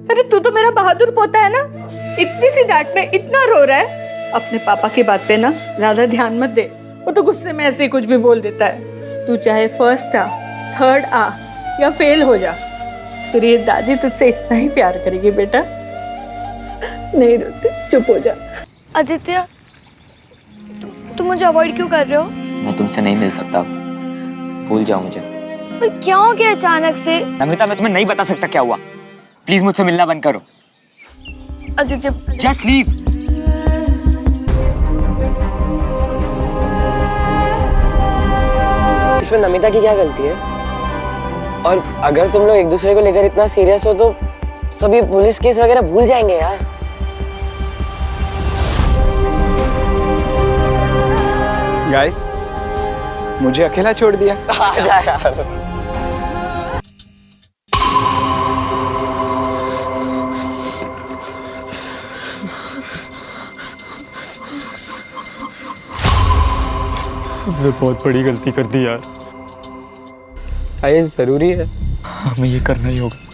अरे तू तो मेरा बहादुर पोता है ना, इतनी सी डांट में इतना रो रहा है। अपने पापा की बात पे ना ज्यादा ध्यान मत दे, वो तो गुस्से में ऐसे ही कुछ भी बोल देता है। तू चाहे फर्स्ट आ, थर्ड आ या फेल हो जा, तेरी ये दादी तुझसे इतना ही प्यार करेगी बेटा। नहीं रोते, चुप हो जा। आदित्य, तुम मुझे अवॉइड क्यों कर रहे हो? मैं तुमसे नहीं मिल सकता, भूल जाओ मुझे। पर क्या हो गया अचानक से? नमिता, मैं तुम्हें नहीं बता सकता क्या हुआ। प्लीज मुझसे मिलना बंद करो। Aditya, just leave. इसमें नमिता की क्या गलती है? और अगर तुम लोग एक दूसरे को लेकर इतना सीरियस हो तो सभी पुलिस केस वगैरह भूल जाएंगे यार। गाइस, मुझे अकेला छोड़ दिया। आजा यार। हमने बहुत बड़ी गलती कर दी यार। ये जरूरी है, हमें ये करना ही होगा।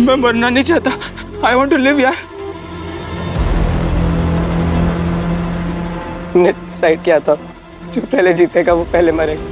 मैं मरना नहीं चाहता। आई वॉन्ट टू लिव यार। ने डिसाइड किया था, जो पहले जीतेगा वो पहले मरेगा।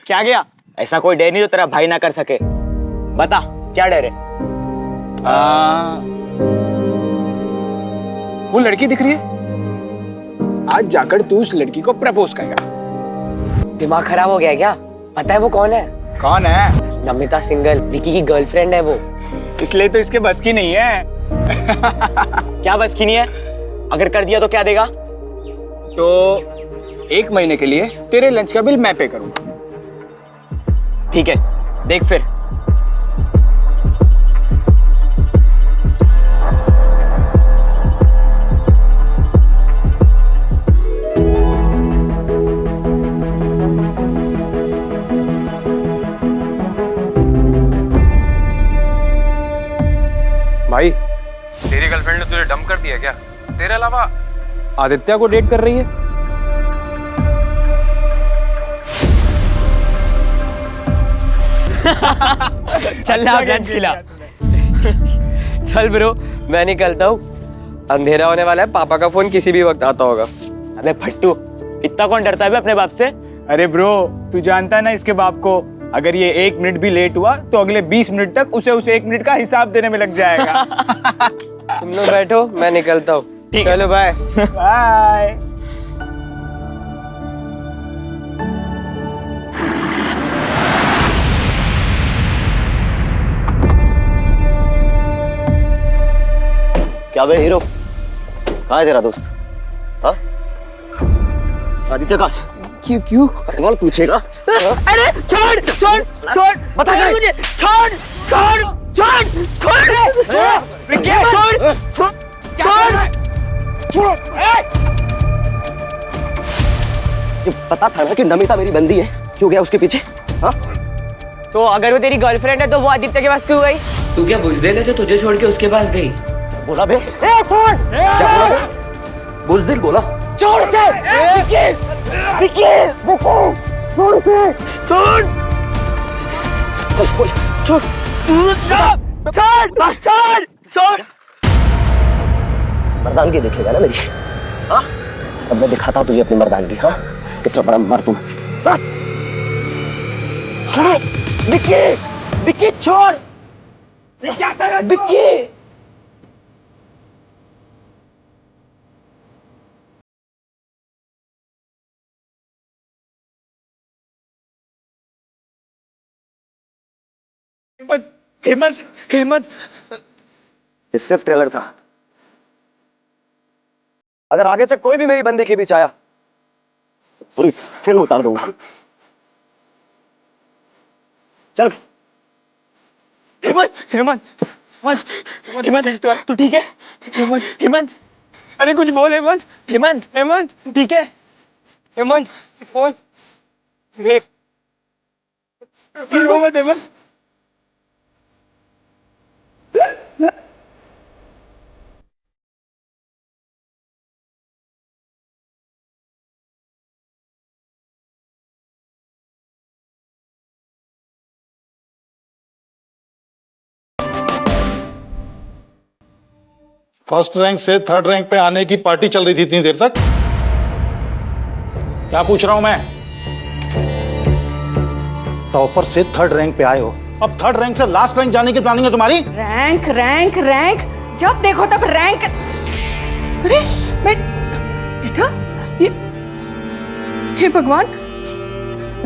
क्या गया? ऐसा कोई डर नहीं जो तेरा भाई ना कर सके। बता, क्या डर है? वो लड़की दिख रही है, आज जाकर तू उस लड़की को प्रपोज करेगा। दिमाग खराब हो गया क्या? पता है वो कौन है? कौन है? नमिता सिंगल, विकी की गर्लफ्रेंड है वो। इसलिए तो इसके बस की नहीं है। क्या बस की नहीं है? अगर कर दिया तो क्या देगा? तो 1 महीने के लिए तेरे लंच का बिल मैं पे करूंगा। ठीक है, देख फिर। भाई, तेरी गर्लफ्रेंड ने तुझे डंप कर दिया क्या? तेरे अलावा आदित्य को डेट कर रही है? चल ना लंच खिला। चल ब्रो, मैं निकलता हूँ। अंधेरा होने वाला है, पापा का फोन किसी भी वक्त आता होगा। अबे फट्टू, इतना कौन डरता है बे अपने बाप से? अरे ब्रो, तू जानता है ना इसके बाप को, अगर ये 1 मिनट भी लेट हुआ तो अगले 20 मिनट तक उसे उस 1 मिनट का हिसाब देने में लग जाएगा। तुम लोग बैठो, मैं निकलता हूँ। चलो बाय। बाय। क्या बे हीरो, कहाँ है तेरा दोस्त? हाँ, आदित्य का क्यों सवाल पूछेगा? अरे छोड़ छोड़ छोड़, बता अरे मुझे छोड़ छोड़ छोड़ छोड़ छोड़ छोड़ छोड़। ये पता था ना कि नमिता मेरी बंदी है, क्यों गया उसके पीछे? हाँ, तो अगर वो तेरी गर्लफ्रेंड है तो वो आदित्य के पास क्यों गई? तू क्या बुजदिल है जो तुझे छोड़ के उसके पास गई? बोला बे। छोड़। क्या बोला बे? बुज़दिल बोला। छोड़ से विक्की विक्की छोड़ से छोड़ चल बोल। छोड़ छोड़ छोड़ छोड़ मर्दानगी दिखेगा ना मेरी, हाँ? अब मैं दिखाता हूँ तुझे अपनी मर्दानगी, हाँ? कितना बड़ा मर्द हूँ। हाँ? छोड़ विक्की विक्की छोड़ विक्की हेमंत हेमंत ये सिर्फ ट्रेलर था। अगर आगे से कोई भी मेरी बंदी के बीच आया तो पूरी फिल्म उतार दूंगा। चल हेमंत हेमंत हेमंत हेमंत तू ठीक है? हेमंत हेमंत अरे कुछ बोल हेमंत हेमंत हेमंत ठीक है? हेमंत फोन देख रो मत हेमंत। फर्स्ट रैंक से थर्ड रैंक पे आने की पार्टी चल रही थी इतनी देर तक। क्या पूछ रहा हूं मैं? टॉपर से थर्ड रैंक पे आए हो, अब थर्ड रैंक से लास्ट रैंक जाने की प्लानिंग है तुम्हारी? रैंक रैंक रैंक, जब देखो तब रैंक। अरे बेटा, ये भगवान,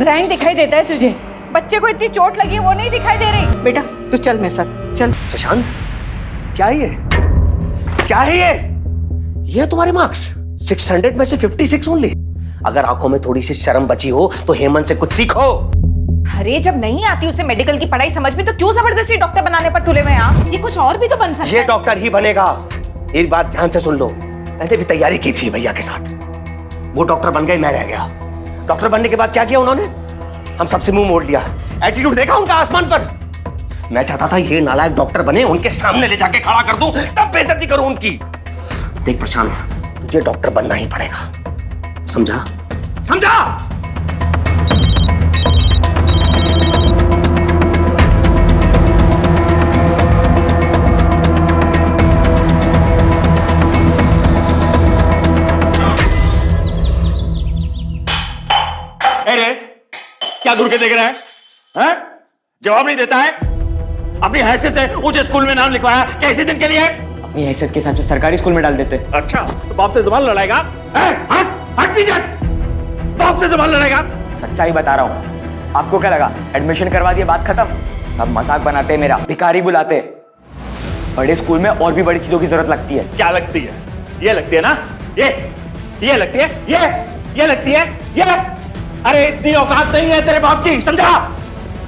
रैंक दिखाई देता है तुझे? बच्चे को इतनी चोट लगी है वो नहीं दिखाई दे रही? बेटा तू चल मेरे साथ चल। शशांक, क्या है ये? क्या है ये है तुम्हारे मार्क्स 600 में से 56 ओनली। अगर आंखों में थोड़ी सी शर्म बची हो तो हेमंत से कुछ सीखो। अरे जब नहीं आती उसे मेडिकल की पढ़ाई समझ में तो क्यों जबरदस्ती डॉक्टर बनाने पर तुले हुए हैं आप? ये कुछ और भी तो बन सकता है। ये डॉक्टर ही बनेगा। एक बात ध्यान से सुन लो, मैंने भी तैयारी की थी भैया के साथ। वो डॉक्टर बन गए, मैं रह गया। डॉक्टर बनने के बाद क्या किया उन्होंने? हम सबसे मुंह मोड़ लिया। एटीट्यूड देखा उनका आसमान पर। मैं चाहता था ये नालायक डॉक्टर बने, उनके सामने ले जाके खड़ा कर दूं, तब बेइज्जती करूं उनकी। देख प्रशांत, तुझे डॉक्टर बनना ही पड़ेगा, समझा? समझा? अरे क्या दूर के देख रहा है? हैं? जवाब नहीं देता है। अपनी हैसियत से ऊंचे स्कूल में नाम लिखवाया, कैसे दिन के लिए? अपनी हैसियत के हिसाब से सरकारी स्कूल में डाल देते। अच्छा, तो बाप से जबान लड़ाएगा? हट हट पीछे, बाप से जबान लड़ाएगा? सच्चाई बता रहा हूँ। आपको क्या लगा एडमिशन करवा दिया बात खत्म? सब मजाक बनाते हैं मेरा, भिखारी बुलाते। बड़े स्कूल में और भी बड़ी चीजों की जरूरत लगती है। क्या लगती है? ये लगती है ना? ये लगती है? ये लगती है? ये? अरे इतनी औकात नहीं है तेरे बाप की, समझा?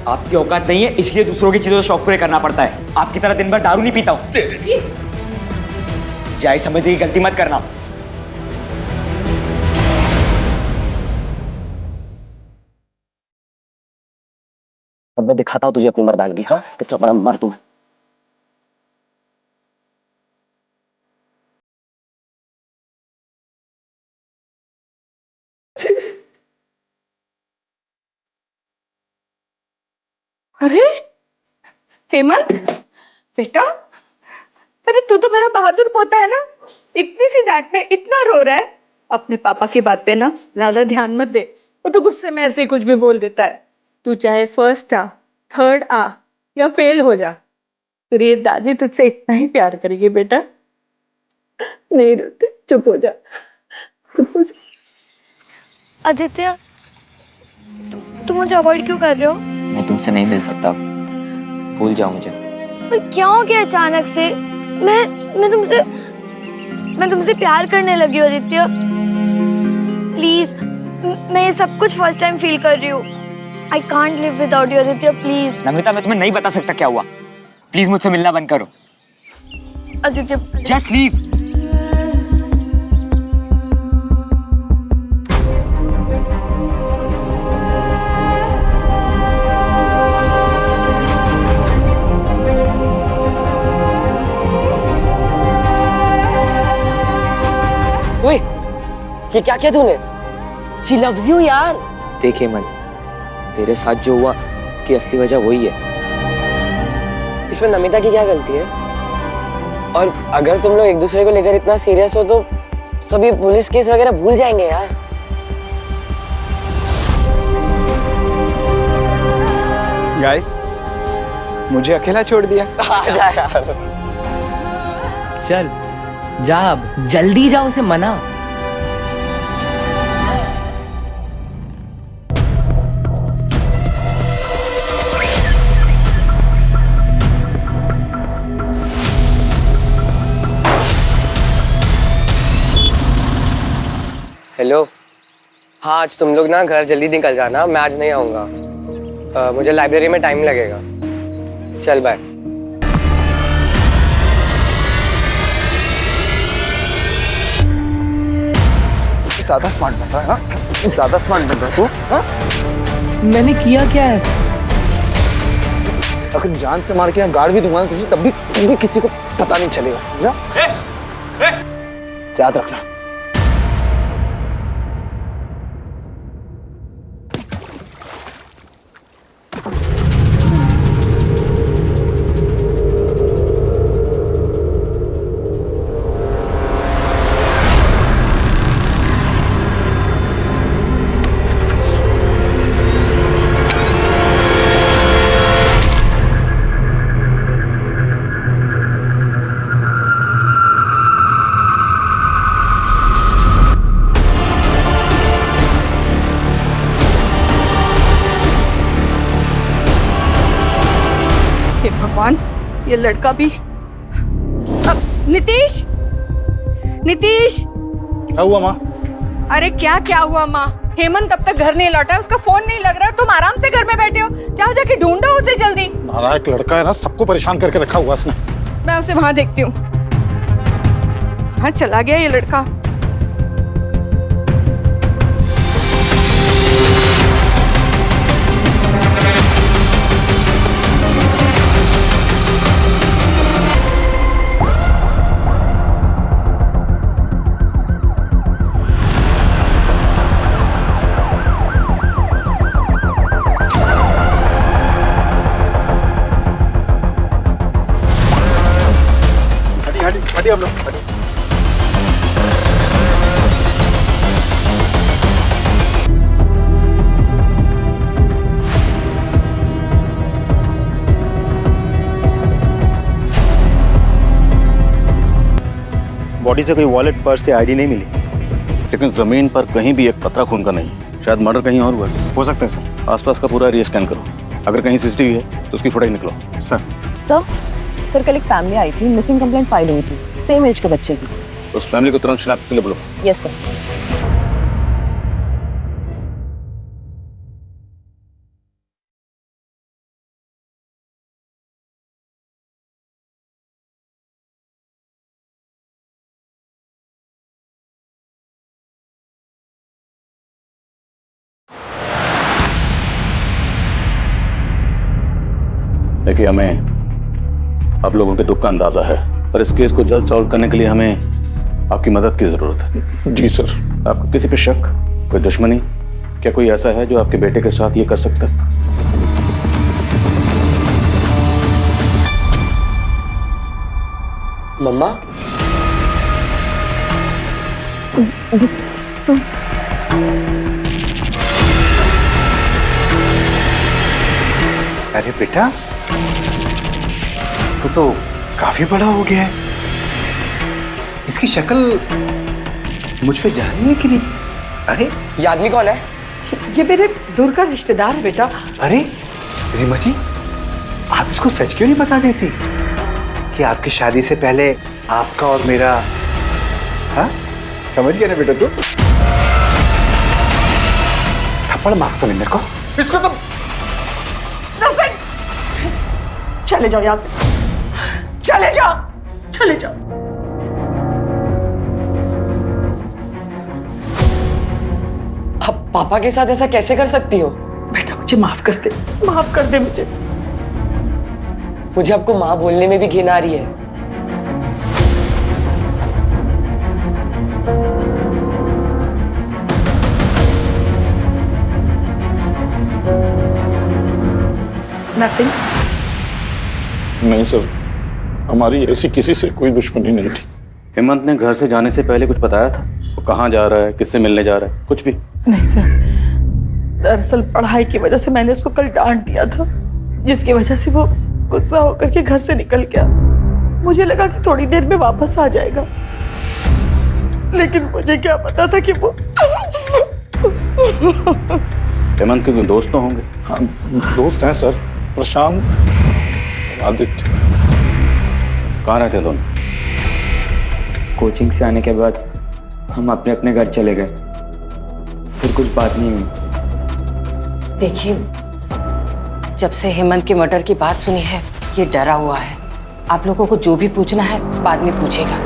आपकी औकात नहीं है इसलिए दूसरों की चीजों से शौक पूरे करना पड़ता है। आपकी तरह दिन भर दारू नहीं पीता हूं। जाए समझने की गलती मत करना। अब मैं दिखाता हूं तुझे अपनी मर्दानगी, हाँ? कितना बड़ा मर्द हूं। अरे हेमंत बेटा, अरे तू तो मेरा बहादुर पोता है ना, इतनी सी डांट में इतना रो रहा है। अपने पापा की बात पे ना ज्यादा ध्यान मत दे, वो तो गुस्से में ऐसे कुछ भी बोल देता है। तू चाहे फर्स्ट आ, थर्ड आ या फेल हो जा, तेरी दादी तुझसे इतना ही प्यार करेगी बेटा। नहीं रोते, चुप हो जा, चुप हो जा। आदित्य, तुम मुझे अवॉइड क्यों कर रहे हो? मैं तुमसे नहीं मिल सकता, भूल जाओ मुझे। पर क्या हो गया अचानक से? मैं तुमसे प्यार करने लगी हूँ आदित्य। प्लीज, मैं ये सब कुछ फर्स्ट टाइम फील कर रही हूँ। I can't live without you Aditya, please. Namita, मैं तुम्हें नहीं बता सकता क्या हुआ। प्लीज मुझसे मिलना बंद करो। Aditya just leave. ओए, ये क्या किया तूने? She loves you यार। देख हेमंत, तेरे साथ जो हुआ इसकी असली वजह वही है। इसमें नमिता की क्या गलती है? और अगर तुम लोग एक दूसरे को लेकर इतना सीरियस हो तो सभी पुलिस केस वगैरह भूल जाएंगे यार। गाइस, मुझे अकेला छोड़ दिया। आजा यार। चल जा, अब जल्दी जा, उसे मना। हेलो, हाँ आज तुम लोग ना घर जल्दी निकल जाना, मैं आज नहीं आऊँगा। मुझे लाइब्रेरी में टाइम लगेगा। चल बाय। ज्यादा स्मार्ट बन रहा है ना, ज्यादा स्मार्ट बन रहा है तू। हाँ? मैंने किया क्या है? अगर जान से मार के यहाँ गाड़ भी दूंगा तुझे, तब भी किसी को पता नहीं चलेगा, समझा? याद रखना। हे भगवान, ये लड़का भी। नीतीश, नीतीश। क्या हुआ माँ? अरे क्या क्या हुआ माँ? हेमंत अब तक घर नहीं लौटा है, उसका फोन नहीं लग रहा है, तुम आराम से घर में बैठे हो। जाओ जाके ढूंढो उसे जल्दी। नालायक लड़का है ना, सबको परेशान करके रखा हुआ उसने। मैं उसे वहां देखती हूँ। कहाँ चला गया ये लड़का? हटिए हम लोग, हटिए। बॉडी से कोई वॉलेट, पर्स या आईडी नहीं मिली, लेकिन जमीन पर कहीं भी एक कतरा खून का नहीं। शायद मर्डर कहीं और हुआ हो सकता है सर। आसपास का पूरा एरिया स्कैन करो। अगर कहीं सीसीटीवी है तो उसकी फुटेज निकलो। सर सर कल एक फैमिली आई थी, मिसिंग कंप्लेंट फाइल हुई थी, सेम एज के बच्चे की। उस फैमिली को तुरंत शिनाख्त के लिए बोलो। Yes sir. देखिए, हमें आप लोगों के दुख का अंदाजा है, पर इस केस को जल्द सॉल्व करने के लिए हमें आपकी मदद की जरूरत है। जी सर। आपको किसी पे शक, कोई दुश्मनी, क्या कोई ऐसा है जो आपके बेटे के साथ ये कर सकता है? मम्मा, अरे बेटा, तो काफी बड़ा हो गया है। इसकी शक्ल मुझ पे जा रही है कि नहीं? अरे ये आदमी कौन है? ये मेरे दूर का रिश्तेदार है बेटा। अरे रीमा जी, आप इसको सच क्यों नहीं बता देती कि आपकी शादी से पहले आपका और मेरा। हाँ, समझ गया ना बेटा तू? थप्पड़ मार तो नहीं मेरे को। इसको तो चले जाओ यहाँ से, चले जाओ, चले जाओ। आप पापा के साथ ऐसा कैसे कर सकती हो? बेटा मुझे माफ कर दे, माफ कर दे मुझे। मुझे आपको माँ बोलने में भी घिन आ रही है। नथिंग। नहीं सर, हमारी ऐसी किसी से कोई दुश्मनी नहीं थी। हेमंत ने घर से जाने से पहले कुछ बताया था? वो कहाँ जा रहा है, किससे मिलने जा रहा है, कुछ भी? नहीं सर, दरअसल पढ़ाई की वजह से मैंने उसको कल डांट दिया था, जिसकी वजह से वो गुस्सा होकर के घर से निकल गया। मुझे लगा कि थोड़ी देर में वापस आ जाएगा, लेकिन मुझे क्या पता था कि वो हेमंत के कोई दोस्त तो होंगे? हाँ, दोस्त हैं सर, प्रशांत और आदित्य। कहाँ रहते हैं दोनों? कोचिंग से आने के बाद हम अपने अपने घर चले गए, फिर कुछ बात नहीं हुई। देखिए, जब से हेमंत के मर्डर की बात सुनी है, ये डरा हुआ है। आप लोगों को जो भी पूछना है बाद में पूछेगा।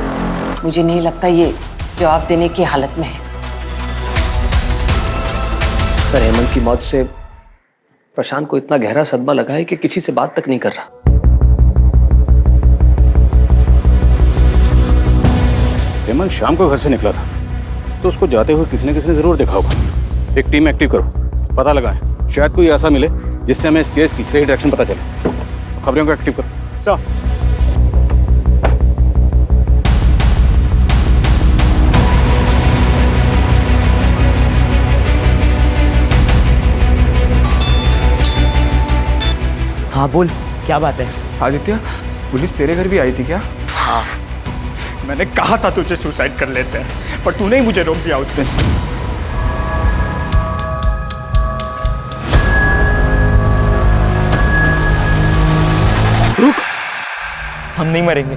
मुझे नहीं लगता ये जवाब देने की हालत में है। सर, हेमंत की मौत से प्रशांत को इतना गहरा सदमा लगा है कि किसी से बात तक नहीं कर रहा। हेमंत शाम को घर से निकला था, तो उसको जाते हुए किसी न किसी ने जरूर देखा होगा। एक टीम एक्टिव करो, पता लगाएं, शायद कोई ऐसा मिले जिससे हमें इस केस की सही डायरेक्शन पता चले। खबरों को एक्टिव करो। सर, हाँ बोल, क्या बात है? आदित्य, पुलिस तेरे घर भी आई थी क्या? हाँ। मैंने कहा था तुझे सुसाइड कर लेते हैं, पर तूने ही मुझे रोक दिया उस दिन। रुक, हम नहीं मरेंगे,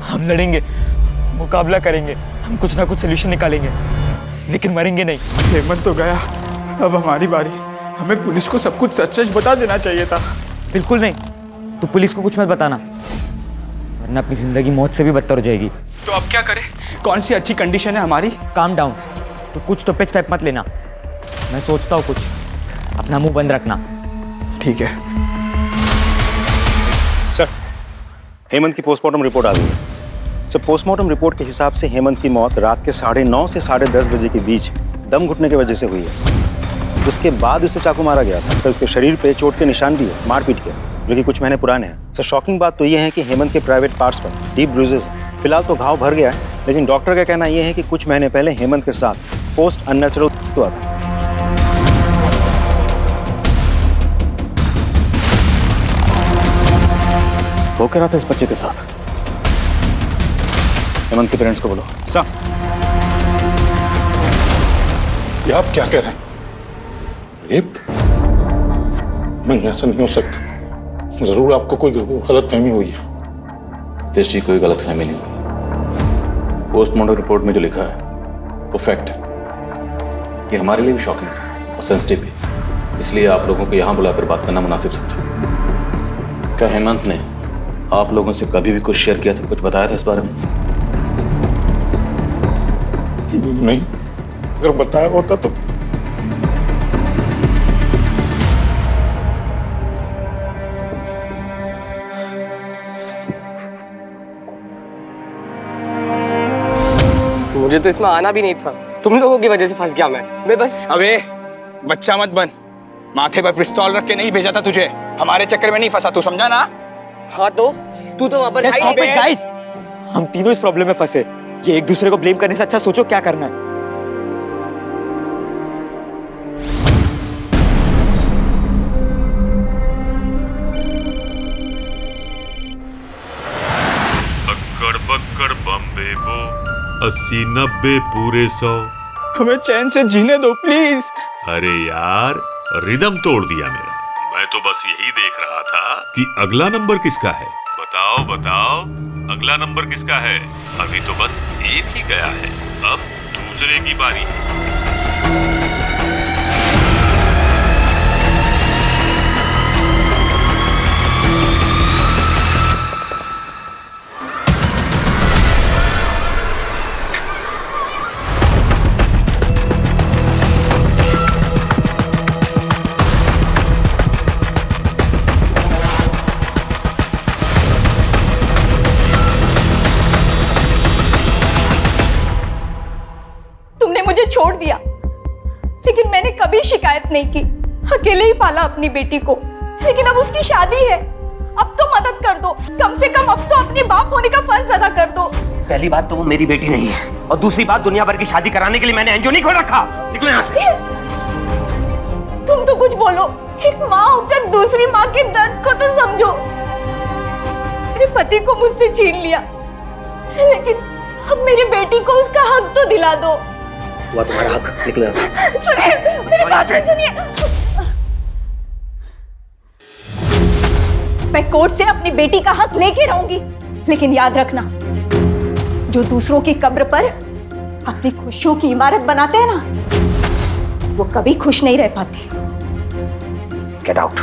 हम लड़ेंगे, मुकाबला करेंगे, हम कुछ ना कुछ सोल्यूशन निकालेंगे, लेकिन मरेंगे नहीं। हेमंत तो गया, अब हमारी बारी। हमें पुलिस को सब कुछ सच सच बता देना चाहिए था। बिल्कुल नहीं, तू पुलिस को कुछ मत बताना, वरना अपनी जिंदगी मौत से भी बदतर हो जाएगी। तो अब क्या करें? कौन सी अच्छी कंडीशन है हमारी? काम डाउन, तो कुछ तो स्टेप मत लेना। मैं सोचता हूँ कुछ, अपना मुंह बंद रखना। ठीक है सर। हेमंत की पोस्टमार्टम रिपोर्ट आ गई है सर। पोस्टमार्टम रिपोर्ट के हिसाब से हेमंत की मौत रात के 9:30 से 10:30 बजे के बीच दम घुटने की वजह से हुई है। उसके बाद उसे चाकू मारा गया था सर। उसके शरीर पे चोट के निशान भी है, मारपीट के, जो कि कुछ महीने पुराने हैं सर। शॉकिंग बात तो ये है कि हेमंत के प्राइवेट पार्ट्स पर डीप ब्रूजेस। फिलहाल तो घाव भर गया है, लेकिन डॉक्टर का कहना यह है कि कुछ महीने पहले हेमंत के साथ फोर्स्ड अननेचुरल हुआ था। वो कह रहा था इस बच्चे के साथ। हेमंत के पेरेंट्स को बोलो। सर, ये आप क्या कह रहे हैं? रेप? नहीं, ऐसा नहीं हो सकता। जरूर आपको कोई गलतफहमी हुई है। तेज जी, कोई गलतफहमी नहीं हुई। पोस्टमार्टम रिपोर्ट में जो लिखा है वो फैक्ट है। ये हमारे लिए भी शॉकिंग था और सेंसिटिव भी, इसलिए आप लोगों को यहाँ बुलाकर बात करना मुनासिब समझा। क्या हेमंत ने आप लोगों से कभी भी कुछ शेयर किया था, कुछ बताया था इस बारे में? नहीं, अगर बताया होता तो मुझे तो इसमें आना भी नहीं था। तुम लोगों की वजह से फंस गया मैं बस। अबे बच्चा मत बन, माथे पर पिस्तौल रख के नहीं भेजा था तुझे। हमारे चक्कर में नहीं फंसा, तू समझा ना? हाँ तो तू तो वहां पर Just stop it, guys! हम तीनों इस प्रॉब्लम में फंसे। ये एक दूसरे को ब्लेम करने से अच्छा सोचो क्या करना है। अक्कड़ बक्कड़ बम्बे बो, 80-90 पूरे 100। हमें चैन से जीने दो प्लीज। अरे यार, रिदम तोड़ दिया मेरा। मैं तो बस यही देख रहा था कि अगला नंबर किसका है। बताओ बताओ, अगला नंबर किसका है? अभी तो बस एक ही गया है, अब दूसरे की बारी। तुमने मुझे छोड़ दिया, लेकिन मैंने कभी शिकायत नहीं की। अकेले ही पाला अपनी बेटी को, लेकिन अब उसकी शादी है। अब तो मदद कर दो, कम से कम अब तो अपने बाप होने का फर्ज अदा कर दो। पहली बात तो वो मेरी बेटी नहीं है, और दूसरी बात दुनिया भर की शादी कराने के लिए मैंने एनजीओ नहीं खोल रखा। निकलो यहाँ से। तुम तो कुछ बोलो, एक माँ होकर दूसरी माँ के दर्द को तो समझो। मेरे पति को मुझसे छीन लिया, लेकिन अब मेरी बेटी को उसका हक तो दिला दो। हुआ तुम्हारा हक, निकलो यहाँ से। सुनिए, मेरी बात सुनिए। मैं कोर्ट से अपनी बेटी का हक लेके रहूंगी, लेकिन याद रखना, जो दूसरों की कब्र पर अपनी खुशियों की इमारत बनाते हैं ना, वो कभी खुश नहीं रह पाते। Get out.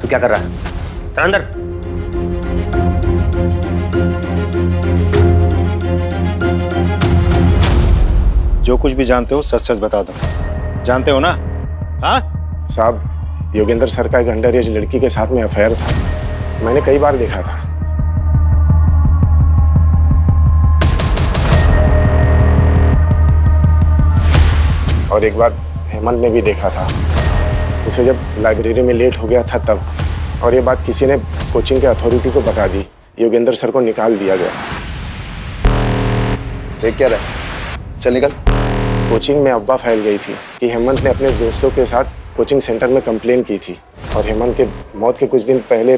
तू क्या कर रहा है? चल अंदर। जो कुछ भी जानते हो सच सच बता दो। जानते हो ना? हाँ साहब, योगेंद्र सर का एक अंडर एज लड़की के साथ में अफेयर था। मैंने कई बार देखा था। और एक बार हेमंत ने भी देखा था उसे, जब लाइब्रेरी में लेट हो गया था तब। और ये बात किसी ने कोचिंग के अथॉरिटी को बता दी। योगेंद्र सर को निकाल दिया गया। देख क्या रहा? चल निकल। कोचिंग में अफवाह फैल गई थी कि हेमंत ने अपने दोस्तों के साथ कोचिंग सेंटर में कंप्लेन की थी, और हेमंत के मौत के कुछ दिन पहले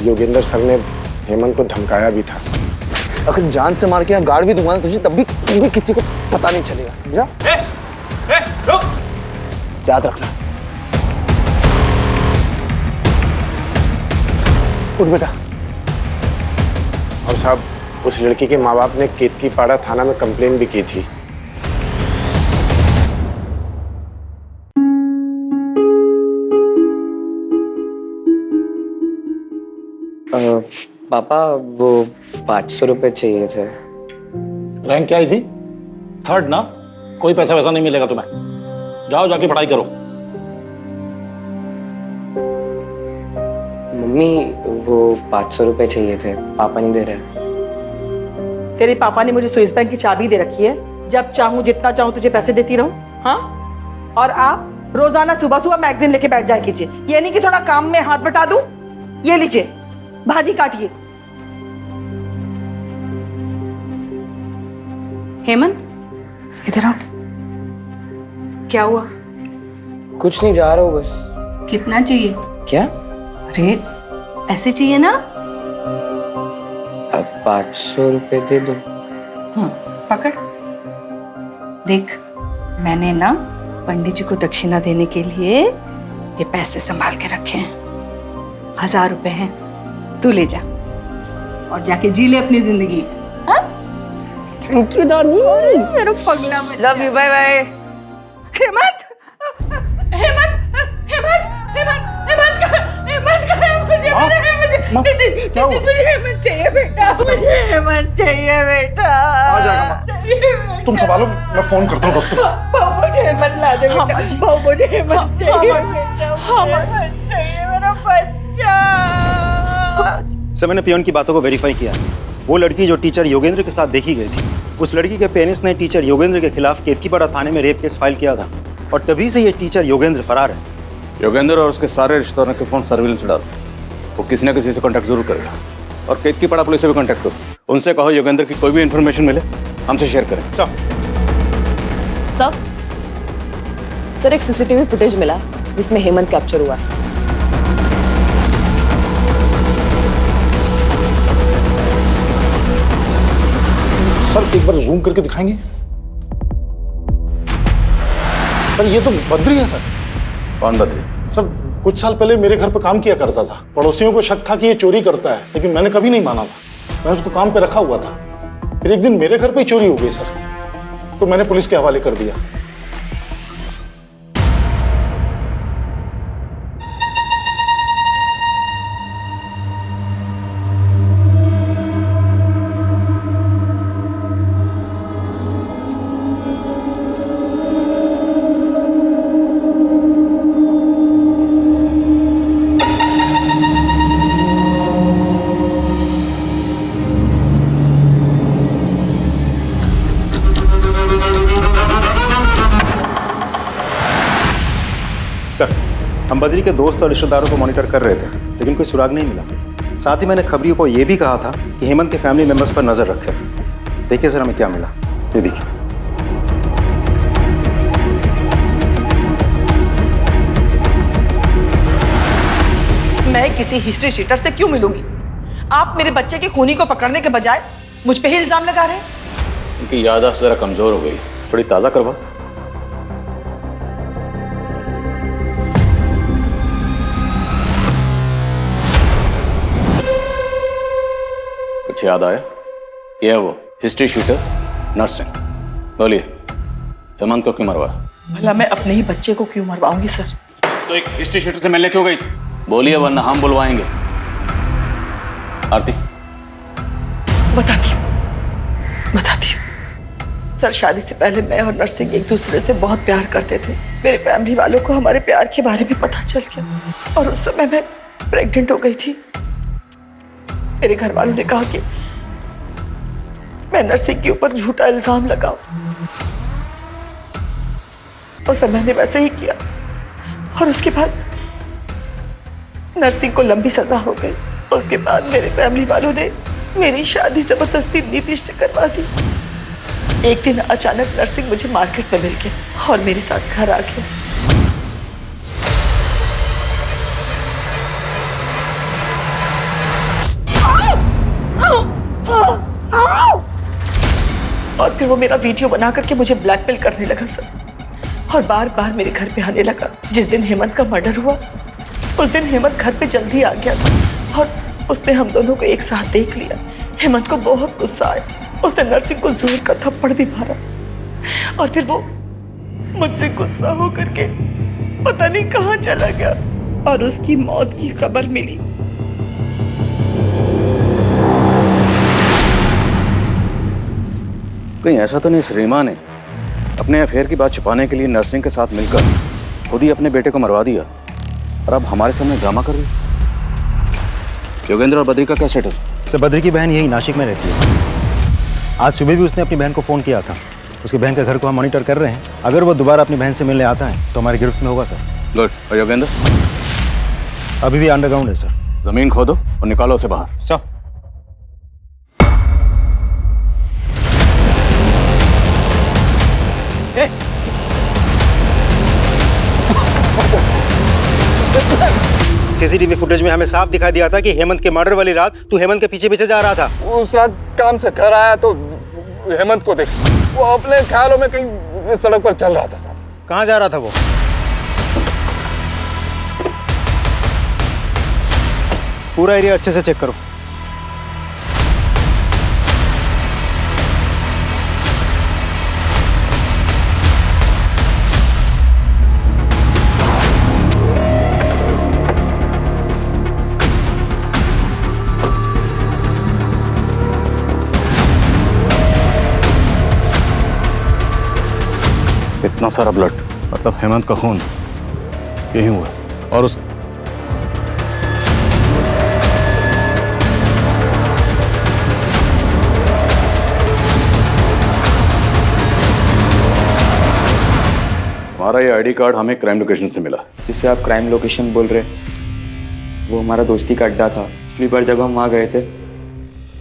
योगेंद्र सर ने हेमंत को धमकाया भी था। अगर जान से मार के यहाँ गाड़ भी दूंगा ना तुझे, तब भी किसी को पता नहीं चलेगा, समझा? रुक। याद रखना। उठ बेटा। और साहब, उस लड़की के माँ बाप ने केतकीपाड़ा थाना में कंप्लेन भी की थी। पापा, वो 500 रुपए चाहिए थे। रैंक क्या आई थी? 3rd ना? कोई पैसा वैसा नहीं मिलेगा तुम्हें। जाओ जाके पढ़ाई करो। मम्मी, वो 500 रुपए चाहिए थे, पापा नहीं दे रहे। तेरे पापा ने मुझे स्विस बैंक की चाबी दे रखी है, जब चाहूं जितना चाहूं तुझे पैसे देती रहूं। हाँ, और आप रोजाना सुबह सुबह मैगजीन लेके बैठ जाया कीजिए। ये नहीं कि थोड़ा काम में हाथ बटा दूं। ये लीजिए, भाजी काटिए। हेमंत, इधर आओ। क्या हुआ? कुछ नहीं, जा रहा हूँ बस। कितना चाहिए? क्या? अरे पैसे चाहिए ना? अब 500 रुपए दे दो। हाँ, पकड़। देख, मैंने ना पंडित जी को दक्षिणा देने के लिए ये पैसे संभाल के रखे हैं। 1000 रुपए हैं, तू ले जा और जाके जी ले अपनी जिंदगी। हाँ? थैंक यू दादी। मेरा पगला बच्चा। Love you, bye bye. Hemant, Hemant, Hemant, Hemant, Hemant, मुझे हेमंत चाहिए बेटा, मुझे हेमंत चाहिए बेटा। आ जाएगा। तुम संभालो, मैं फोन करता हूँ डॉक्टर। बाबू, मुझे हेमंत ला दे बेटा। बाबू, मुझे हेमंत चाहिए बेटा, हेमंत चाहिए मेरा बच्चा। सर, मैंने पियोन की बातों को वेरीफाई किया। वो लड़की जो टीचर योगेंद्र के साथ देखी गई थी, उस लड़की के पेरेंट्स ने टीचर योगेंद्र के खिलाफ केतकीपाड़ा थाने में रेप केस फाइल किया था, और तभी से ये टीचर योगेंद्र फरार है। योगेंद्र और उसके सारे रिश्तेदारों के फोन सर्विलेंस में डाल। वो किसी न किसी से कांटेक्ट जरूर करेगा, और केतकीपाड़ा पुलिस से भी कांटेक्ट करो। उनसे कहो योगेंद्र की कोई भी इन्फॉर्मेशन मिले हमसे शेयर करें। सर, एक सीसीटीवी फुटेज मिला जिसमें हेमंत कैप्चर हुआ। सर, एक बार जूम करके दिखाएंगे? सर, ये तो बद्री है सर। कौन बद्री? सर, कुछ साल पहले मेरे घर पर काम किया करता था। पड़ोसियों को शक था कि ये चोरी करता है, लेकिन मैंने कभी नहीं माना था। मैं उसको काम पे रखा हुआ था। फिर एक दिन मेरे घर पे ही चोरी हो गई सर, तो मैंने पुलिस के हवाले कर दिया। हम बद्री के दोस्त और रिश्तेदारों को मॉनिटर कर रहे थे, लेकिन कोई सुराग नहीं मिला। साथ ही मैंने खबरियों को यह भी कहा था कि हेमंत के फैमिली मेंबर्स पर नजर रखे। देखिए सर हमें क्या मिला, ये देखिए। मैं किसी हिस्ट्री शीटर से क्यों मिलूंगी? आप मेरे बच्चे के खूनी को पकड़ने के बजाय मुझ पे ही इल्जाम लगा रहे हैं। उनकी याददाश्त जरा कमजोर हो गई, थोड़ी ताज़ा करवा। कुछ याद आया? ये है वो हिस्ट्री शीटर नर्सिंग। बोलिए, हेमंत को क्यों मरवाया? भला मैं अपने ही बच्चे को क्यों मरवाऊंगी सर? तो एक हिस्ट्री शीटर से मिलने क्यों गई थी? बोलिए वरना हम बुलवाएंगे। आरती बताती हूँ। सर, शादी से पहले मैं और नरसिंह एक दूसरे से बहुत प्यार करते थे। मेरे फैमिली वालों को हमारे प्यार के बारे में पता चल गया और उस समय मैं प्रेग्नेंट हो गई थी। मेरे घर वालों ने कहा कि मैं नरसिंह के ऊपर झूठा इल्जाम लगाऊं। उस समय मैंने वैसे ही किया और उसके बाद नरसिंह को लंबी सजा हो गई। उसके बाद मेरे फैमिली वालों ने मेरी शादी जबरदस्ती नीतीश से करवा दी। एक दिन अचानक नरसिंह मुझे मार्केट में मिल गया और मेरे साथ घर आ गया। और फिर वो मेरा वीडियो बना करके मुझे ब्लैकमेल करने लगा सर, और बार बार मेरे घर पे आने लगा। जिस दिन हेमंत का मर्डर हुआ उस दिन हेमंत घर पे जल्दी आ गया था और उसने हम दोनों को एक साथ देख लिया। हेमंत को बहुत गुस्सा आया, उसने नरसिंह को जोर का थप्पड़ भी मारा और फिर वो मुझसे गुस्सा होकर के पता नहीं कहाँ चला गया और उसकी मौत की खबर मिली। कहीं ऐसा तो नहीं श्रीमा ने अपने अफेयर की बात छुपाने के लिए नरसिंह के साथ मिलकर खुद ही अपने बेटे को मरवा दिया और अब हमारे सामने ड्रामा कर रही? योगेंद्र और बद्री का क्या स्टेटस? सर बद्री की बहन यही नासिक में रहती है। आज सुबह भी उसने अपनी बहन को फ़ोन किया था। उसकी बहन के घर को हम मॉनिटर कर रहे हैं। अगर वो दोबारा अपनी बहन से मिलने आता है तो हमारी गिरफ्त में होगा सर। गुड। और योगेंद्र? अभी भी अंडरग्राउंड है सर। जमीन खोदो और निकालो उसे बाहर। सर सीसीटीवी फुटेज में हमें साफ दिखाई दिया था कि हेमंत के मर्डर वाली रात तू हेमंत के पीछे पीछे जा रहा था। उस रात काम से घर आया तो हेमंत को देख, वो अपने ख्यालों में कहीं सड़क पर चल रहा था साहब। कहाँ जा रहा था वो? पूरा एरिया अच्छे से चेक करो। इतना सारा ब्लड, मतलब हेमंत का खून यही हुआ। और उस हमारा ये आईडी कार्ड हमें क्राइम लोकेशन से मिला। जिससे आप क्राइम लोकेशन बोल रहे, वो हमारा दोस्ती का अड्डा था। पिछली बार जब हम वहाँ गए थे,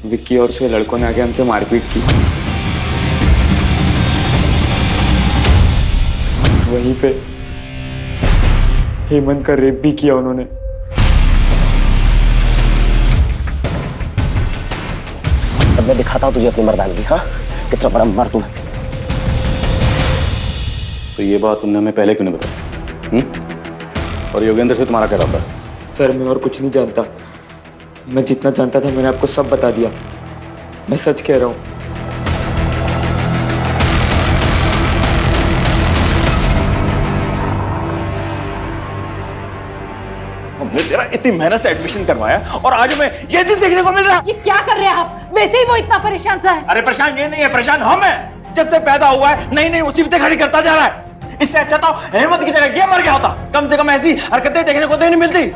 विक्की और उसके लड़कों ने आके हमसे मारपीट की। वहीं पे हेमंत का रेप भी किया उन्होंने। अब मैं दिखाता हूँ तुझे अपनी मर्दानगी। हाँ, कितना बड़ा मर्द है। तो ये बात तुमने हमें पहले क्यों नहीं बताई? और योगेंद्र से तुम्हारा क्या रहा है? सर मैं और कुछ नहीं जानता। मैं जितना जानता था मैंने आपको सब बता दिया। मैं सच कह रहा हूँ। हमने तेरा इतनी मेहनत से एडमिशन करवाया और आज हमें ये चीज देखने को मिल रहा है। ये क्या कर रहे हैं आप? वैसे ही वो इतना परेशान सा है। अरे परेशान ये नहीं है, परेशान हम हैं। जब से पैदा हुआ है नई नई मुसीबतें खड़ी करता जा रहा है। इससे अच्छा तो हेमंत की जगह ये मर गया होता। कम से कम ऐसी हरकतें देखने को तो नहीं मिलती।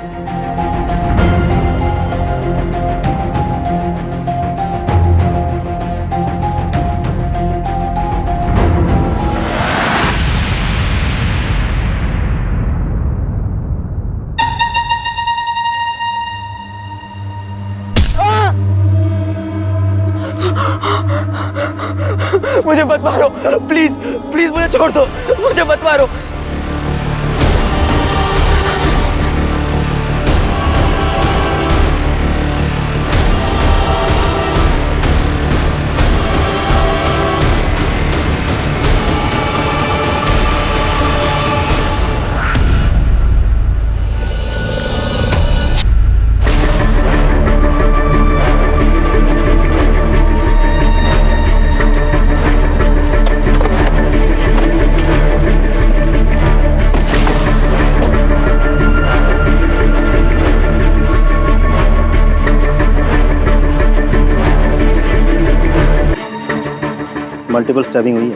मुझे मत मारो, प्लीज प्लीज मुझे छोड़ दो, मुझे मत मारो। मल्टीपल स्टैबिंग हुई है।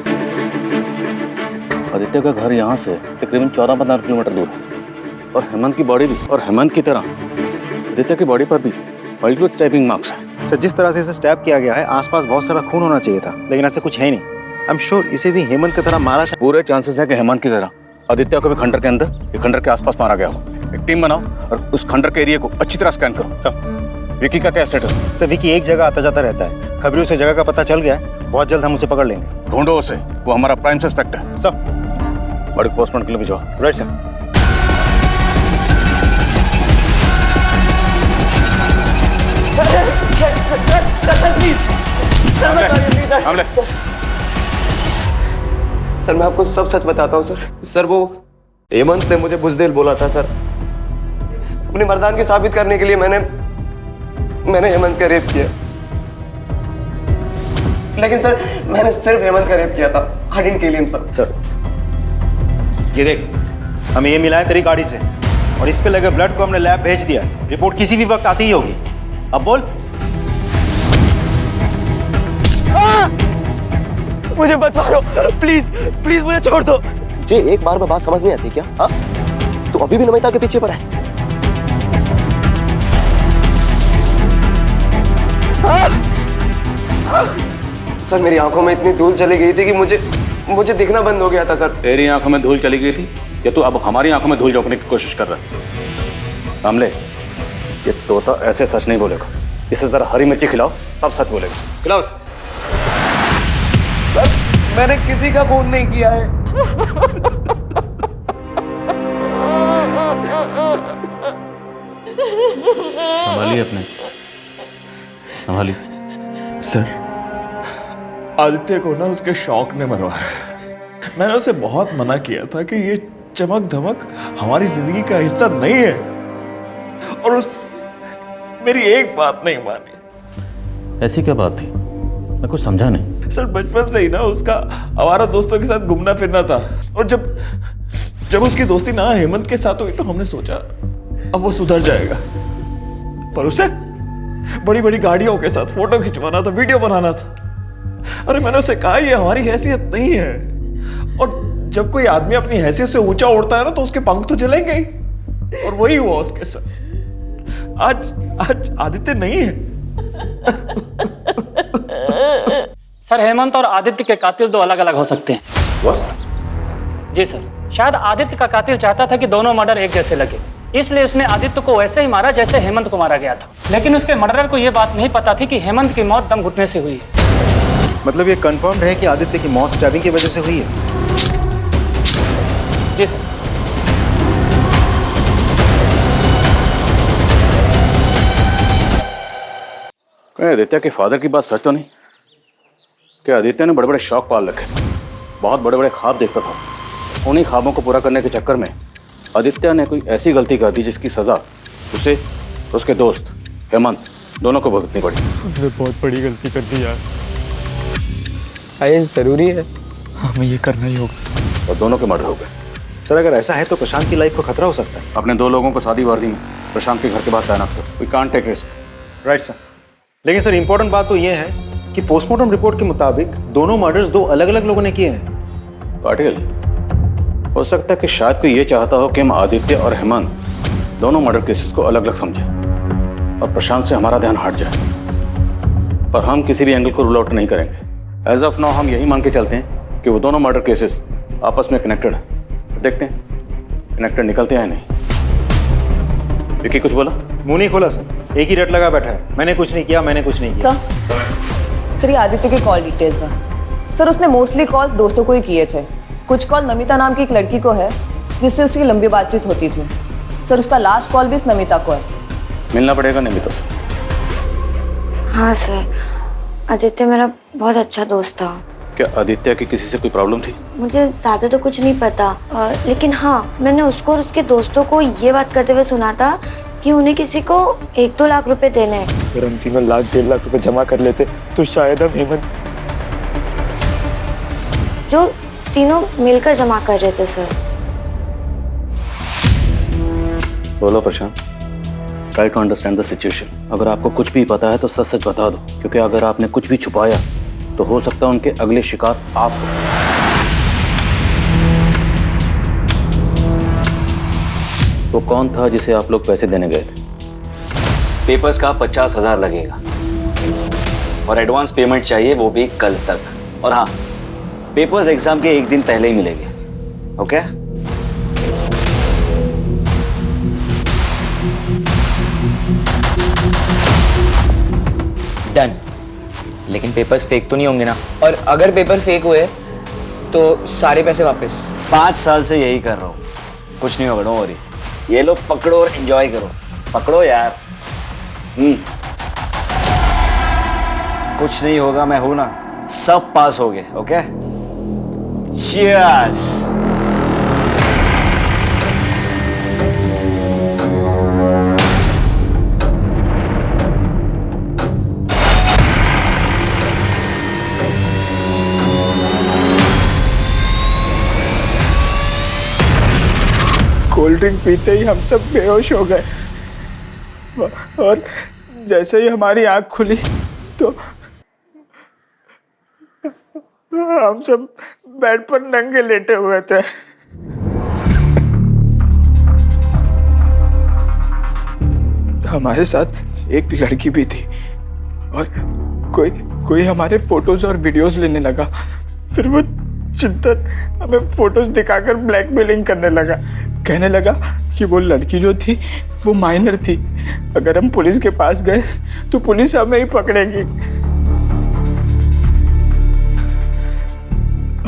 आदित्य का घर यहाँ से तकरीबन 14-15 किलोमीटर दूर है और हेमंत की बॉडी भी, और हेमंत की तरह आदित्य की बॉडी पर भी मल्टीपल स्टैबिंग मार्क्स हैं। सर, जिस तरह से इसे स्टैब किया गया है आसपास बहुत सारा खून होना चाहिए था, लेकिन ऐसा कुछ है ही नहीं। आई एम श्योर इसे भी हेमंत की तरह मारा। पूरे चांसेस है कि हेमंत की तरह आदित्य को भी खंडर के अंदर या खंडर के आसपास मारा गया हो। एक टीम बनाओ और उस खंडर के एरिया को अच्छी तरह स्कैन करो। सब विकी का क्या स्टेटस है? सर, विकी एक जगह आता जाता रहता है, खबरों से जगह का पता चल गया है, बहुत जल्द हम उसे पकड़ लेंगे। ढूंढो उसे, वो हमारा प्राइम सस्पेक्ट है। सब बड़ी पोस्टमार्टम के लिए भिजवाओ। Right sir. सर मैं आपको सब सच बताता हूँ सर वो हेमंत ने मुझे बुज़दिल बोला था सर। अपनी मर्दानगी साबित करने के लिए मैंने हेमंत का रेप किया, लेकिन सर मैंने सिर्फ हेमंत का रेप किया था। I didn't kill him sir. ये देख, हमें ये मिला है तेरी गाड़ी से और इस पे लगे ब्लड को हमने लैब भेज दिया। रिपोर्ट किसी भी वक्त आती ही होगी। अब बोल। मुझे मत मारो, प्लीज प्लीज मुझे छोड़ दो। जी एक बार में बात समझ नहीं आती क्या? हाँ, तो अभी भी नमिता के पीछे पड़ा है। सर मेरी आंखों में इतनी धूल चली गई थी कि मुझे दिखना बंद हो गया था सर। तेरी आंखों में धूल चली गई थी या तू अब हमारी आंखों में धूल झोंकने की कोशिश कर रहा है? कामले, ये तोता ऐसे सच नहीं बोलेगा। इसे जरा हरी मिर्ची खिलाओ तब सच बोलेगा। खिलाओ उसे। सर मैंने किसी का खून नहीं किया है। संभालिए अपने, संभालिए। सर, आदित्य को ना उसके शौक ने मरवाया। मैंने उसे बहुत मना किया था कि ये चमक धमक हमारी जिंदगी का हिस्सा नहीं है, और उस मेरी एक बात नहीं मानी। ऐसी क्या बात थी? मैं कुछ समझा नहीं। सर बचपन से ही ना उसका आवारा दोस्तों के साथ घूमना फिरना था, और जब उसकी दोस्ती ना हेमंत के साथ हुई तो हमने सोचा अब वो सुधर जाएगा, पर उसे बड़ी बड़ी गाड़ियों के साथ फोटो खिंचवाना था, वीडियो बनाना था। अरे मैंने उसे कहा ये हमारी हैसियत नहीं है, और जब कोई आदमी अपनी हैसियत से ऊंचा उड़ता है ना तो उसके पंख तो जलेंगे ही, और वही हुआ उसके साथ। आज आदित्य नहीं है। सर, हेमंत और आदित्य के कातिल दो अलग अलग हो सकते हैं। What? जी सर, शायद आदित्य का कातिल चाहता था कि दोनों मर्डर एक जैसे लगे, इसलिए उसने आदित्य को वैसे ही मारा जैसे हेमंत को मारा गया था। लेकिन उसके मर्डरर को यह बात नहीं पता थी कि हेमंत की मौत दम घुटने से हुई है। मतलब ये कंफर्म्ड है कि आदित्य की मौत स्टैबिंग की वजह से हुई है? जी सर। कहीं आदित्य के फादर की बात सच तो नहीं? क्या आदित्य ने बड़े बड़े शौक पाल रखे थे, बहुत बड़े बड़े ख्वाब देखता था। उन्हीं ख्वाबों को पूरा करने के चक्कर में आदित्य ने कोई ऐसी गलती कर दी जिसकी सजा उसे और उसके दोस्त हेमंत दोनों को भुगतनी पड़ी। उसने बहुत बड़ी गलती कर दी यार। ये जरूरी है? हमें ये करना ही होगा। और दोनों के मर्डर हो गए। सर अगर ऐसा है तो प्रशांत की लाइफ को खतरा हो सकता है। अपने दो लोगों को शादी वर्दी में प्रशांत के घर के बाद तैनात करो। We can't take risk. Right sir. लेकिन सर इंपॉर्टेंट बात तो ये है कि पोस्टमार्टम रिपोर्ट के मुताबिक दोनों मर्डर्स दो अलग अलग लोगों ने किए हैं। पाटिल, हो सकता है कि शायद कोई ये चाहता हो कि हम आदित्य और हेमंत दोनों मर्डर केसेस को अलग अलग समझें और प्रशांत से हमारा ध्यान हट जाए, पर हम किसी भी एंगल को रूल आउट नहीं करेंगे। एज ऑफ नाउ हम यही मान के चलते हैं कि वो दोनों मर्डर केसेस आपस में कनेक्टेड हैं। देखते हैं कनेक्टेड निकलते हैं नहीं। विकी कुछ बोला? मुंह नहीं खोला सर, एक ही रट लगा बैठा है। मैंने कुछ नहीं किया, मैंने कुछ नहीं किया। सर ये आदित्य के कॉल डिटेल्स हैं। सर उसने मोस्टली कॉल दोस्तों को ही किए थे। कुछ कॉल नमिता नाम की एक लड़की को है जिससे उसकी लंबी बातचीत होती थी। सर उसका लास्ट कॉल भी इस नमिता को है। मिलना पड़ेगा नमिता से। हाँ सर, आदित्य मेरा बहुत अच्छा दोस्त था। क्या आदित्य की किसी से कोई प्रॉब्लम थी? मुझे ज़्यादा तो कुछ नहीं पता, लेकिन हाँ मैंने उसको और उसके दोस्तों को ये बात करते हुए सुना था कि उन्हें किसी को 1-2 लाख रुपए देने हैं। अगर हम तीनों 1.5 लाख रुपए जमा कर लेते तो शायद हम हेमंत जो तीनों मिलकर जमा कर रहे थे सर। बोलो Prashant, try to understand the situation. अगर आपको कुछ भी पता है तो सच सच बता दो, क्योंकि अगर आपने कुछ भी छुपाया तो हो सकता है उनके अगले शिकार आप हो। वो कौन था जिसे आप लोग पैसे देने गए थे? पेपर्स का 50,000 लगेगा और एडवांस पेमेंट चाहिए, वो भी कल तक। और हाँ, पेपर्स एग्जाम के 1 दिन पहले ही मिलेंगे। ओके? डन। लेकिन पेपर्स फेक तो नहीं होंगे ना? और अगर पेपर फेक हुए तो सारे पैसे वापस। 5 साल से यही कर रहा हूँ, कुछ नहीं होगा, डोंट वरी। ये लो पकड़ो और एंजॉय करो। पकड़ो यार। कुछ नहीं होगा, मैं हूं ना। सब पास हो गए। ओके? चीयर्स। कोल्ड ड्रिंक पीते ही हम सब बेहोश हो गए और जैसे ही हमारी आंख खुली तो हम सब बेड पर नंगे लेटे हुए थे। हमारे साथ एक लड़की भी थी और कोई हमारे फोटोज और वीडियोस लेने लगा। फिर वो चिंतन हमें फोटोज दिखाकर ब्लैकमेलिंग करने लगा। कहने लगा कि वो लड़की जो थी वो माइनर थी, अगर हम पुलिस के पास गए तो पुलिस हमें ही पकड़ेगी।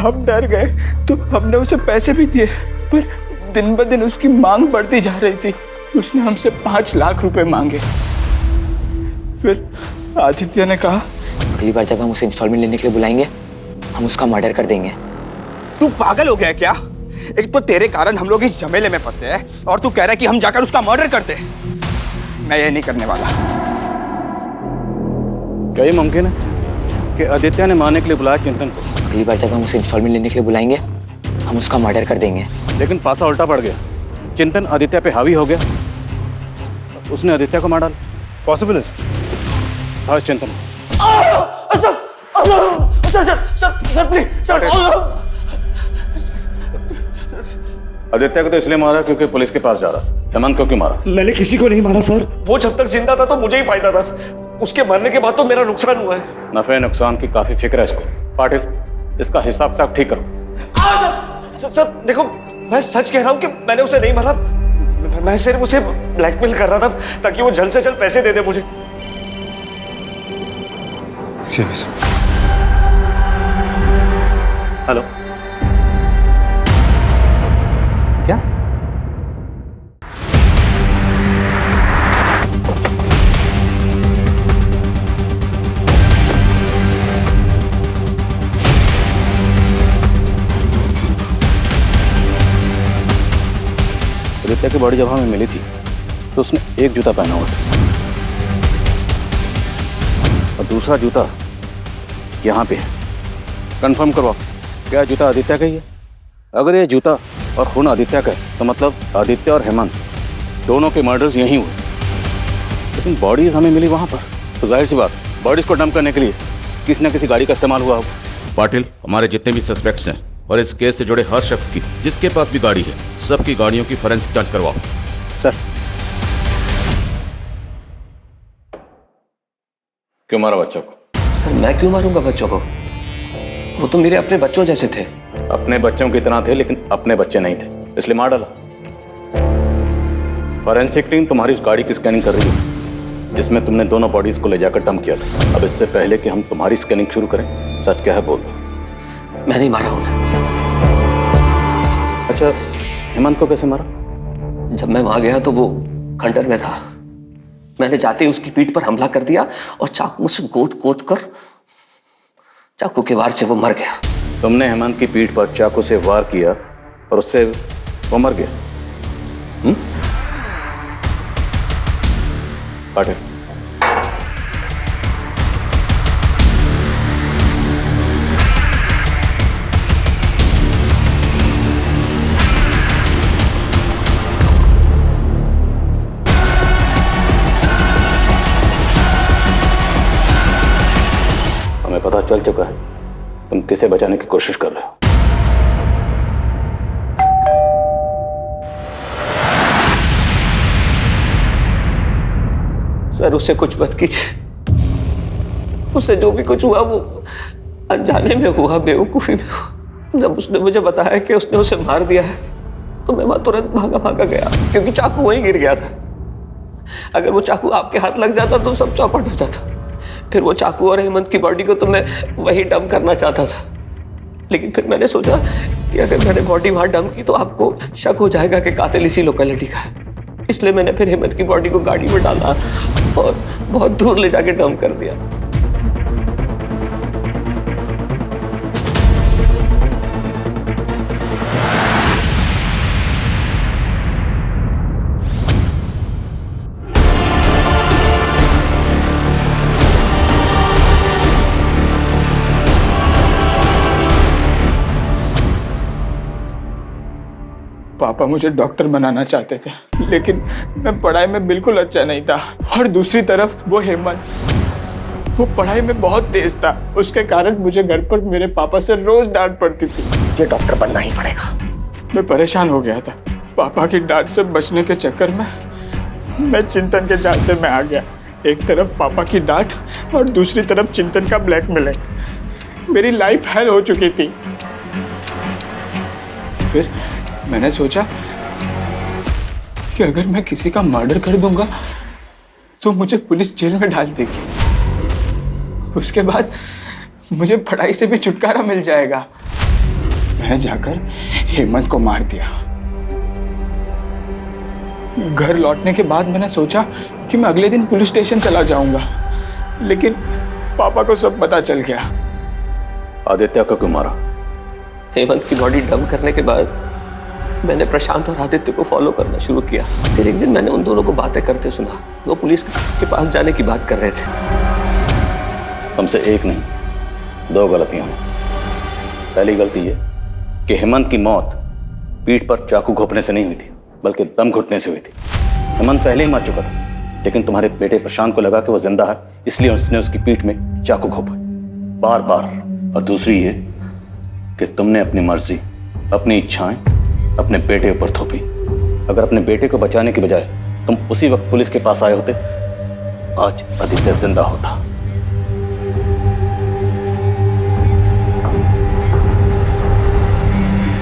हम डर गए तो हमने उसे पैसे भी दिए, पर दिन ब दिन उसकी मांग बढ़ती जा रही थी। उसने हमसे 5 लाख रुपए मांगे। फिर आदित्य ने कहा, अगली बार जब हम उसे इंस्टॉलमेंट लेने के लिए बुलाएंगे, हम उसका मर्डर कर देंगे। तू पागल हो गया क्या? एक तो तेरे कारण हम लोग इस झमेले में फंसे हैं और तू कह रहा है कि हम जाकर उसका मर्डर करते हैं। मैं ये नहीं करने वाला। क्या ये मुमकिन है कि आदित्य ने मारने के लिए बुलाया चिंतन को? अगली बार जब हम उसे इंस्टॉलमेंट लेने के लिए बुलाएंगे, हम उसका मर्डर कर देंगे। लेकिन पासा उल्टा पड़ गया। चिंतन आदित्य पे हावी हो गया, उसने आदित्य को मार डाला। पॉसिबल है? हाँ चिंतन। आदित्य को तो इसलिए मारा क्योंकि पुलिस के पास जा रहा। हेमंत को क्यों मारा? मैंने किसी को नहीं मारा सर। वो जब तक जिंदा था तो मुझे ही फायदा था, उसके मरने के बाद तो मेरा नुकसान हुआ है। नफे नुकसान की काफी फिक्र है इसको। पाटिल, इसका हिसाब किताब ठीक करो। सर देखो, मैं सच कह रहा हूँ कि मैंने उसे नहीं मारा। मैं सिर्फ उसे ब्लैकमेल कर रहा था ताकि वो जल्द से जल्द पैसे दे दे मुझे। हेलो, क्या? आदित्य की बॉडी जब हमें मिली थी तो उसने एक जूता पहना हुआ था और दूसरा जूता यहाँ पे है। कंफर्म करवाओ, क्या जूता आदित्य का ही है? अगर ये जूता और खून आदित्य का है तो मतलब आदित्य और हेमंत दोनों के मर्डर्स यहीं हुए। लेकिन बॉडीज हमें मिली वहाँ पर, तो जाहिर सी बात बॉडीज को डंप करने के लिए किसी न किसी गाड़ी का इस्तेमाल हुआ होगा। पाटिल, हमारे जितने भी सस्पेक्ट्स हैं और इस केस से जुड़े हर शख्स की जिसके पास भी गाड़ी है, सबकी गाड़ियों की फोरेंसिक जांच करवाओ। सर। क्यों मारा बच्चों को? सर मैं क्यों मारूंगा बच्चों को? वो तो मेरे अपने बच्चों जैसे थे। अपने बच्चों की तरह थे लेकिन अपने बच्चे नहीं थे, इसलिए मार डाला। फॉरेंसिक टीम तुम्हारी उस गाड़ी की स्कैनिंग कर रही है जिसमें तुमने दोनों बॉडीज को ले जाकर डंप किया था। अब इससे पहले कि हम तुम्हारी स्कैनिंग शुरू करें, सच क्या है बोल दो। मैं नहीं मारा उन्हें। अच्छा, हेमंत को कैसे मारा? जब मैं वहां गया तो वो खंडर में था। मैंने जाते ही उसकी पीठ पर हमला कर दिया और चाकू से गोद गोद कर चाकू के वार से वो मर गया। तुमने हेमंत की पीठ पर चाकू से वार किया और उससे वो मर गया? पाटिल, हमें पता चल चुका है तुम किसे बचाने की कोशिश कर रहे हो। सर उससे कुछ मत कीजिए। उससे जो भी कुछ हुआ वो अनजाने में हुआ, बेवकूफी में हुआ। जब उसने मुझे बताया कि उसने उसे मार दिया है तो मैं वहां तुरंत भागा भागा गया, क्योंकि चाकू वहीं गिर गया था। अगर वो चाकू आपके हाथ लग जाता तो सब चौपट हो जाता। फिर वो चाकू और हेमंत की बॉडी को तो मैं वही डंप करना चाहता था, लेकिन फिर मैंने सोचा कि अगर मैंने बॉडी वहां डंप की तो आपको शक हो जाएगा कि कातिल इसी लोकेलिटी का है। इसलिए मैंने फिर हेमंत की बॉडी को गाड़ी में डाला और बहुत दूर ले जाके डंप कर दिया। पापा मुझे डॉक्टर बनाना चाहते थे, लेकिन मैं पढ़ाई में बिल्कुल अच्छा नहीं था। और दूसरी तरफ वो हेमंत, वो पढ़ाई में बहुत तेज था। उसके कारण मुझे घर पर मेरे पापा से रोज डांट पड़ती थी। मुझे डॉक्टर बनना ही पड़ेगा। मैं परेशान हो गया था। पापा की डांट से बचने के चक्कर में मैं चिंतन के झांसे में आ गया। एक तरफ पापा की डांट और दूसरी तरफ चिंतन का ब्लैकमेलिंग। मेरी लाइफ हेल हो चुकी थी। फिर मैंने सोचा कि अगर मैं किसी का मर्डर कर दूंगा तो मुझे पुलिस जेल में डाल देगी। उसके बाद मुझे पढ़ाई से भी छुटकारा मिल जाएगा। मैंने जाकर हेमंत को मार दिया। घर लौटने के बाद मैंने सोचा कि मैं अगले दिन पुलिस स्टेशन चला जाऊंगा, लेकिन पापा को सब पता चल गया। आदित्य को क्यों मारा? हेमंत की बॉडी डंप करने के बाद मैंने प्रशांत और आदित्य को फॉलो करना शुरू किया। फिर एक दिन मैंने उन दोनों को बातें करते सुना। वो पुलिस के पास जाने की बात कर रहे थे। तुमसे एक नहीं, दो गलतियां हुई। पहली गलती ये कि हेमंत की मौत पीठ पर चाकू घोंपने से नहीं हुई थी, बल्कि दम घुटने से हुई थी। हेमंत पहले ही मर चुका था, लेकिन तुम्हारे बेटे प्रशांत को लगा कि वो जिंदा है, इसलिए उसने उसकी पीठ में चाकू घोंपा बार बार। और दूसरी ये कि तुमने अपनी मर्जी, अपनी इच्छाएं अपने बेटे ऊपर थोपी। अगर अपने बेटे को बचाने की बजाय तुम उसी वक्त पुलिस के पास आए होते, आज आदित्य जिंदा होता।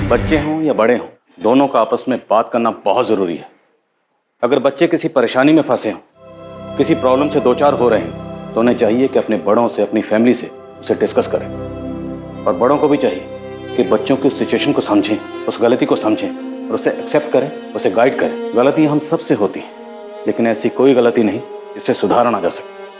बच्चे हों या बड़े हों, दोनों का आपस में बात करना बहुत जरूरी है। अगर बच्चे किसी परेशानी में फंसे हों, किसी प्रॉब्लम से दो चार हो रहे हैं, तो उन्हें चाहिए कि अपने बड़ों से, अपनी फैमिली से उसे डिस्कस करें। और बड़ों को भी चाहिए कि बच्चों की उस सिचुएशन को समझें, उस गलती को समझें और उसे एक्सेप्ट करें, उसे गाइड करें। गलतियां हम सबसे होती हैं, लेकिन ऐसी कोई गलती नहीं जिससे सुधारा ना जा सके।